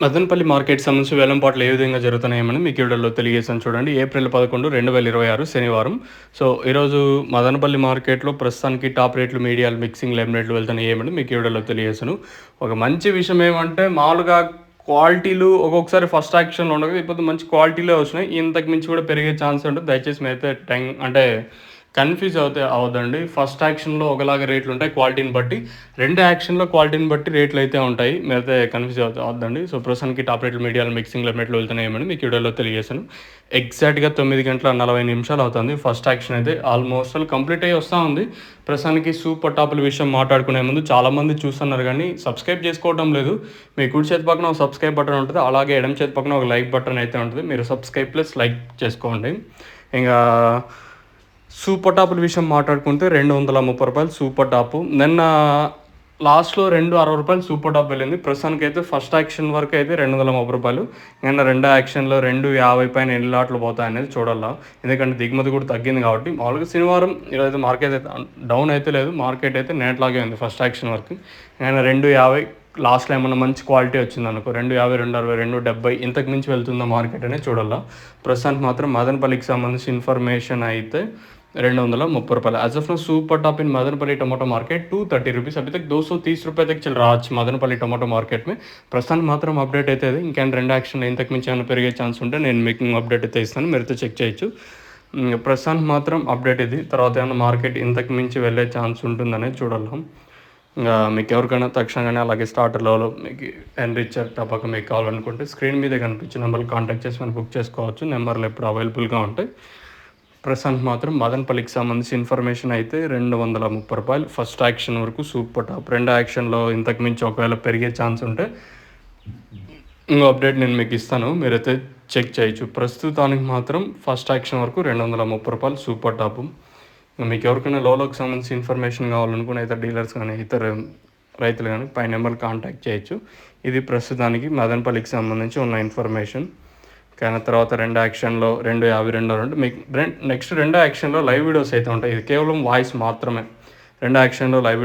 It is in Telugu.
మదనపల్లి మార్కెట్ సంబంధించి వేలంపాట్లు ఏ విధంగా జరుగుతున్నాయేమని మీకు ఈ వీడియోలో తెలియజేశాను చూడండి. ఏప్రిల్ 11, 2026 శనివారం. సో, ఈరోజు మదనపల్లి మార్కెట్‌లో ప్రస్తుతానికి టాప్ రేట్లు, మీడియాలు, మిక్సింగ్, లెమన్ రేట్లు వెళ్తున్నాయేమని మీకు ఈ వీడియోలో తెలియజేశాను. ఒక మంచి విషయం ఏమంటే మామూలుగా క్వాలిటీలు ఒక్కొక్కసారి ఫస్ట్ యాక్షన్‌లో ఉండవు. ఇప్పుడు మంచి క్వాలిటీలే వచ్చినాయి. ఇంతకు మించి కూడా పెరిగే ఛాన్స్ ఉంటుంది. దయచేసి మీరైతే అంటే కన్‌ఫ్యూజ్ అవ్వద్దండి. ఫస్ట్ యాక్షన్‌లో ఒకలాగా రేట్లుంటాయి క్వాలిటీని బట్టి. రెండో యాక్షన్‌లో క్వాలిటీని బట్టి రేట్లయితే ఉంటాయి. మీరైతే కన్‌ఫ్యూజ్ అవ్వద్దండి. సో, ప్రస్తుతానికి టాప్ రేట్లు, మీడియాలు, మిక్సింగ్, లెమన్ రేట్లు వెళ్తున్నాయేమని మీకు వీడియోలో తెలియజేశాను. ఎగ్జాక్ట్‌గా 9:40 అవుతుంది. ఫస్ట్ యాక్షన్ అయితే ఆల్మోస్ట్ ఆల్ కంప్లీట్ అయ్యి వస్తా ఉంది. ప్రస్తుతానికి సూపర్ టాపుల విషయం మాట్లాడుకునే ముందు చాలామంది చూస్తున్నారు కానీ సబ్స్క్రైబ్ చేసుకోవడం లేదు. మీ కుడి చేతి పక్కన ఒక సబ్స్క్రైబ్ బటన్ ఉంటుంది. అలాగే ఎడమ చేతి పక్కన ఒక లైక్ బటన్ అయితే ఉంటుంది. మీరు సబ్స్క్రైబ్ ప్లస్ లైక్ చేసుకోండి. ఇంకా సూపర్ టాపుల విషయం మాట్లాడుకుంటే రూ. 230 సూపర్ టాపు. నిన్న లాస్ట్‌లో రూ. 260 సూపర్ టాప్ వెళ్ళింది. ప్రస్తుతానికైతే ఫస్ట్ యాక్షన్ వరకు అయితే రూ. 230. నిన్న రెండో యాక్షన్‌లో 250 పైన ఎన్ని లాట్లు పోతాయనేది చూడాలా. ఎందుకంటే దిగుమతి కూడా తగ్గింది కాబట్టి. మామూలుగా శనివారం ఈరోజు మార్కెట్ అయితే డౌన్ అయితే లేదు. మార్కెట్ అయితే నేట్లాగే ఉంది ఫస్ట్ యాక్షన్ వరకు. నిన్న 250 లాస్ట్‌లో ఏమన్నా మంచి క్వాలిటీ వచ్చిందనుకో 250, 260, 270 ఇంతకు మించి వెళ్తుందా మార్కెట్ అనేది చూడాలా. ప్రస్తుతానికి మాత్రం మదనపల్లికి సంబంధించి ఇన్ఫర్మేషన్ అయితే రూ. 230. As of now super top in Madanapalle tomato market ₹230. अभी तक ₹230 तक चल रहा आज మదనపల్లి టొమాటో మార్కెట్ में ప్రస్తుతానికి మాత్రం అప్డేట్ అయితే ఇంకేం రెండు యాక్షన్లు ఇంతకు మించి ఏమైనా పెరిగే ఛాన్స్ ఉంటే నేను మీకు అప్డేట్ అయితే ఇస్తాను. మీరైతే చెక్ చేయొచ్చు. ప్రస్తుతానికి మాత్రం అప్డేట్ ఇది. తర్వాత ఏమైనా మార్కెట్ ఇంతకు మించి వెళ్ళే ఛాన్స్ ఉంటుందనేది చూడాలి. ఇంకా మీకు ఎవరికైనా తక్షణంగానే అలాగే స్టార్టర్ లెవెల్లో మీకు ఎన్రిచర్ టపాక మీకు కావాలనుకుంటే స్క్రీన్ మీద కనిపించే నెంబర్లు కాంటాక్ట్ చేసి మనం బుక్ చేసుకోవచ్చు. నెంబర్లు ఎప్పుడు అవైలబుల్గా ఉంటాయి. ప్రస్తుతానికి మాత్రం మదనపల్లికి సంబంధించి ఇన్ఫర్మేషన్ అయితే రూ. 230 ఫస్ట్ యాక్షన్ వరకు సూపర్ టాప్. రెండో యాక్షన్లో ఇంతకు మించి ఒకవేళ పెరిగే ఛాన్స్ ఉంటే ఇంకో అప్డేట్ నేను మీకు ఇస్తాను. మీరైతే చెక్ చేయొచ్చు. ప్రస్తుతానికి మాత్రం ఫస్ట్ యాక్షన్ వరకు రూ. 230 సూపర్ టాపు. మీకు ఎవరికైనా లోలోకి సంబంధించి ఇన్ఫర్మేషన్ కావాలనుకుని అయితే డీలర్స్ కానీ ఇతర రైతులు కానీ పై నెంబర్ కాంటాక్ట్ చేయొచ్చు. ఇది ప్రస్తుతానికి మదనపల్లికి సంబంధించి ఉన్న ఇన్ఫర్మేషన్. కానీ తర్వాత రెండో యాక్షన్లో 250 మీకు నెక్స్ట్ రెండో యాక్షన్లో లైవ్ వీడియోస్ అయితే ఉంటాయి. ఇది కేవలం వాయిస్ మాత్రమే. రెండో యాక్షన్లో లైవ్